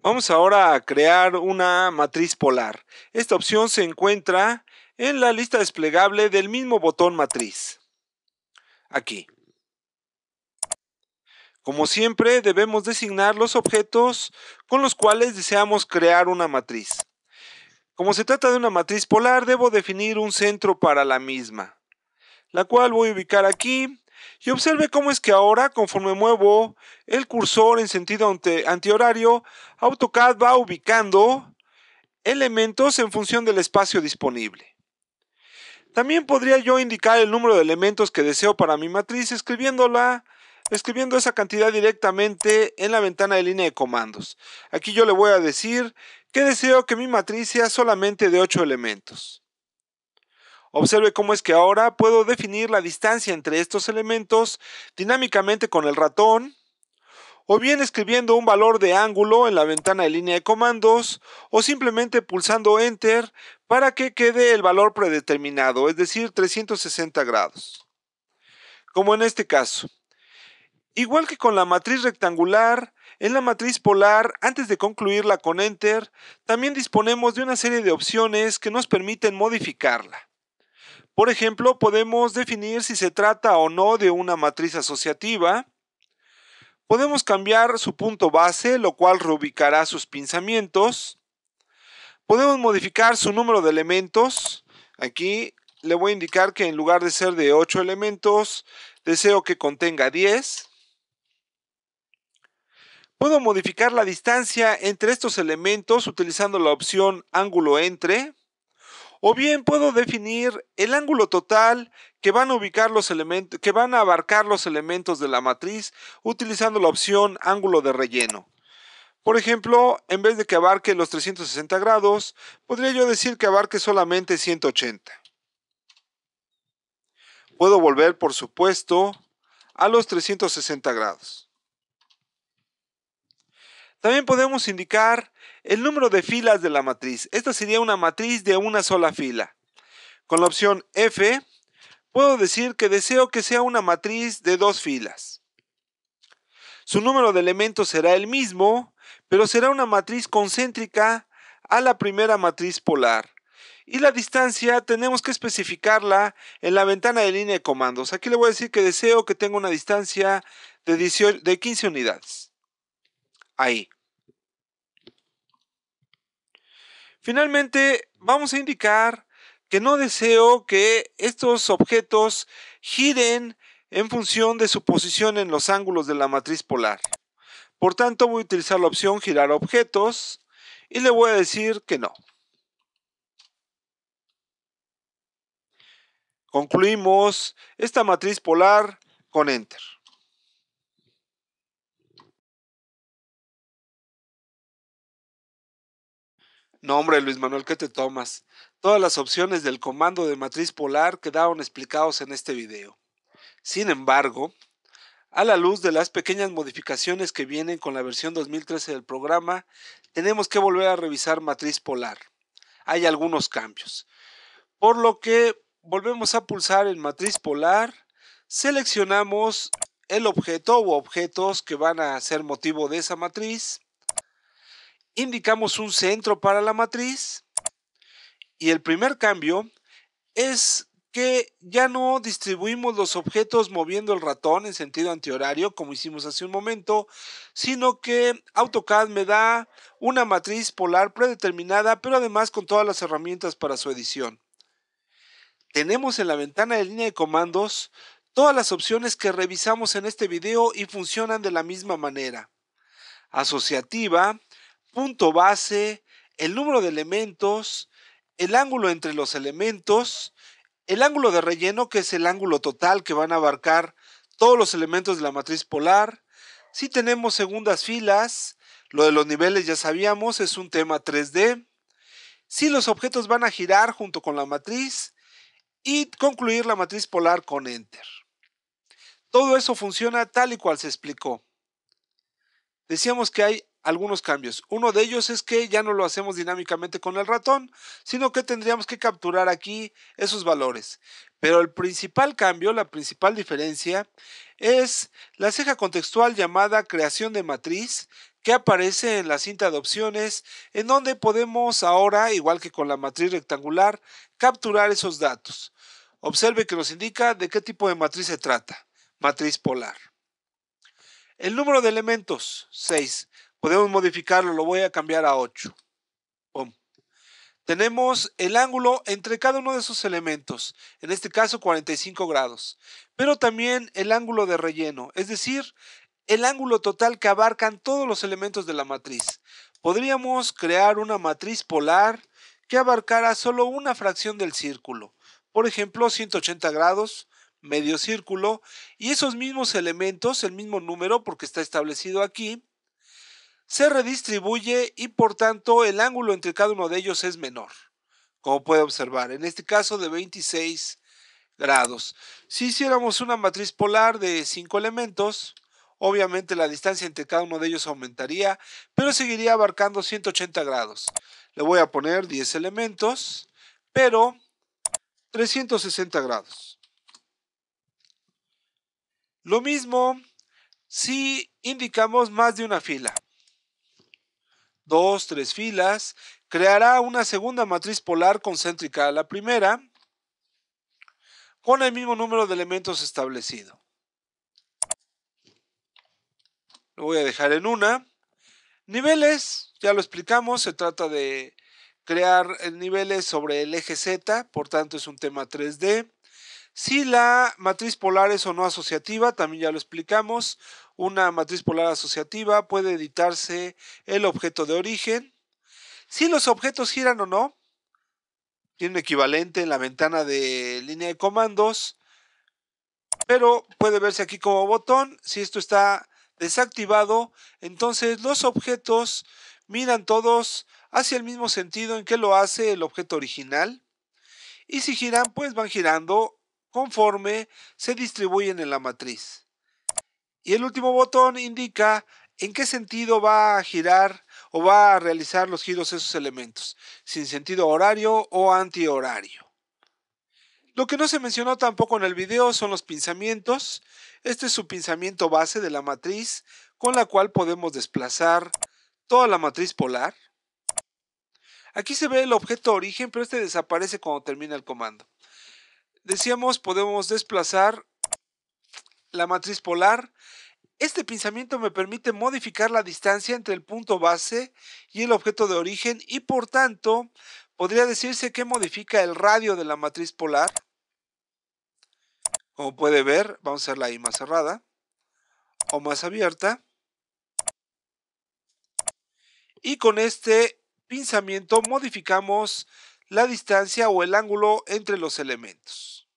Vamos ahora a crear una matriz polar. Esta opción se encuentra en la lista desplegable del mismo botón matriz. Aquí. Como siempre, debemos designar los objetos con los cuales deseamos crear una matriz. Como se trata de una matriz polar, debo definir un centro para la misma, la cual voy a ubicar aquí. Y observe cómo es que ahora, conforme muevo el cursor en sentido antihorario, AutoCAD va ubicando elementos en función del espacio disponible. También podría yo indicar el número de elementos que deseo para mi matriz escribiendo esa cantidad directamente en la ventana de línea de comandos. Aquí yo le voy a decir que deseo que mi matriz sea solamente de 8 elementos. Observe cómo es que ahora puedo definir la distancia entre estos elementos dinámicamente con el ratón, o bien escribiendo un valor de ángulo en la ventana de línea de comandos, o simplemente pulsando Enter para que quede el valor predeterminado, es decir, 360 grados. Como en este caso. Igual que con la matriz rectangular, en la matriz polar, antes de concluirla con Enter, también disponemos de una serie de opciones que nos permiten modificarla. Por ejemplo, podemos definir si se trata o no de una matriz asociativa. Podemos cambiar su punto base, lo cual reubicará sus pinzamientos. Podemos modificar su número de elementos. Aquí le voy a indicar que en lugar de ser de 8 elementos, deseo que contenga 10. Puedo modificar la distancia entre estos elementos utilizando la opción ángulo entre. O bien puedo definir el ángulo total que van a abarcar los elementos de la matriz utilizando la opción ángulo de relleno. Por ejemplo, en vez de que abarque los 360 grados, podría yo decir que abarque solamente 180. Puedo volver, por supuesto, a los 360 grados. También podemos indicar el número de filas de la matriz. Esta sería una matriz de una sola fila. Con la opción F, puedo decir que deseo que sea una matriz de 2 filas. Su número de elementos será el mismo, pero será una matriz concéntrica a la primera matriz polar. Y la distancia tenemos que especificarla en la ventana de línea de comandos. Aquí le voy a decir que deseo que tenga una distancia de 15 unidades. Ahí. Finalmente, vamos a indicar que no deseo que estos objetos giren en función de su posición en los ángulos de la matriz polar. Por tanto, voy a utilizar la opción girar objetos y le voy a decir que no. Concluimos esta matriz polar con Enter. No, hombre, Luis Manuel, ¿qué te tomas? Todas las opciones del comando de matriz polar quedaron explicados en este video. Sin embargo, a la luz de las pequeñas modificaciones que vienen con la versión 2013 del programa, tenemos que volver a revisar matriz polar. Hay algunos cambios. Por lo que volvemos a pulsar en matriz polar, seleccionamos el objeto o objetos que van a ser motivo de esa matriz, indicamos un centro para la matriz y el primer cambio es que ya no distribuimos los objetos moviendo el ratón en sentido antihorario como hicimos hace un momento, sino que AutoCAD me da una matriz polar predeterminada, pero además con todas las herramientas para su edición. Tenemos en la ventana de línea de comandos todas las opciones que revisamos en este video y funcionan de la misma manera. Asociativa, punto base, el número de elementos, el ángulo entre los elementos, el ángulo de relleno, que es el ángulo total que van a abarcar todos los elementos de la matriz polar. Si tenemos segundas filas, lo de los niveles ya sabíamos, es un tema 3D. Si los objetos van a girar junto con la matriz y concluir la matriz polar con Enter. Todo eso funciona tal y cual se explicó. Decíamos que hay algunos cambios. Uno de ellos es que ya no lo hacemos dinámicamente con el ratón, sino que tendríamos que capturar aquí esos valores. Pero el principal cambio, la principal diferencia, es la ceja contextual llamada creación de matriz, que aparece en la cinta de opciones, en donde podemos ahora, igual que con la matriz rectangular, capturar esos datos. Observe que nos indica de qué tipo de matriz se trata, matriz polar. El número de elementos, 6. Podemos modificarlo, lo voy a cambiar a 8. Pum. Tenemos el ángulo entre cada uno de esos elementos, en este caso 45 grados, pero también el ángulo de relleno, es decir, el ángulo total que abarcan todos los elementos de la matriz. Podríamos crear una matriz polar que abarcara solo una fracción del círculo, por ejemplo 180 grados, medio círculo, y esos mismos elementos, el mismo número porque está establecido aquí, se redistribuye y por tanto el ángulo entre cada uno de ellos es menor, como puede observar, en este caso de 26 grados. Si hiciéramos una matriz polar de 5 elementos, obviamente la distancia entre cada uno de ellos aumentaría, pero seguiría abarcando 180 grados. Le voy a poner 10 elementos, pero 360 grados. Lo mismo si indicamos más de una fila. 2, 3 filas, creará una segunda matriz polar concéntrica a la primera, con el mismo número de elementos establecido. Lo voy a dejar en una. Niveles, ya lo explicamos, se trata de crear niveles sobre el eje Z, por tanto es un tema 3D. Si la matriz polar es o no asociativa, también ya lo explicamos. Una matriz polar asociativa puede editarse el objeto de origen. Si los objetos giran o no, tiene un equivalente en la ventana de línea de comandos, pero puede verse aquí como botón. Si esto está desactivado, entonces los objetos miran todos hacia el mismo sentido en que lo hace el objeto original. Y si giran, pues van girando conforme se distribuyen en la matriz. Y el último botón indica en qué sentido va a girar o va a realizar los giros esos elementos, si en sentido horario o antihorario. Lo que no se mencionó tampoco en el video son los pinzamientos. Este es su pinzamiento base de la matriz, con la cual podemos desplazar toda la matriz polar. Aquí se ve el objeto origen, pero este desaparece cuando termina el comando. Decíamos, podemos desplazar la matriz polar. Este pinzamiento me permite modificar la distancia entre el punto base y el objeto de origen y por tanto podría decirse que modifica el radio de la matriz polar. Como puede ver, vamos a hacerla ahí más cerrada o más abierta. Y con este pinzamiento modificamos la distancia o el ángulo entre los elementos.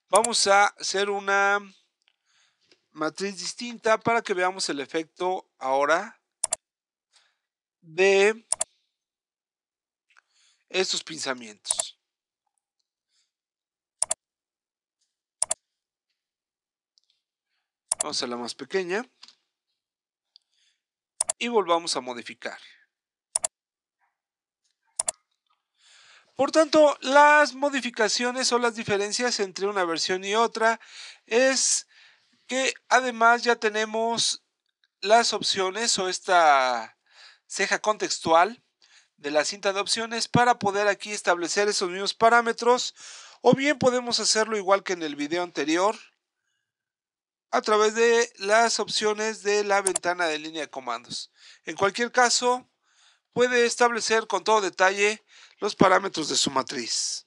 Vamos a hacer una matriz distinta para que veamos el efecto ahora de estos pinzamientos. Vamos a hacerla más pequeña y volvamos a modificar. Por tanto, las modificaciones o las diferencias entre una versión y otra es que además ya tenemos las opciones o esta ceja contextual de la cinta de opciones para poder aquí establecer esos mismos parámetros, o bien podemos hacerlo igual que en el video anterior a través de las opciones de la ventana de línea de comandos. En cualquier caso, puede establecer con todo detalle los parámetros de su matriz.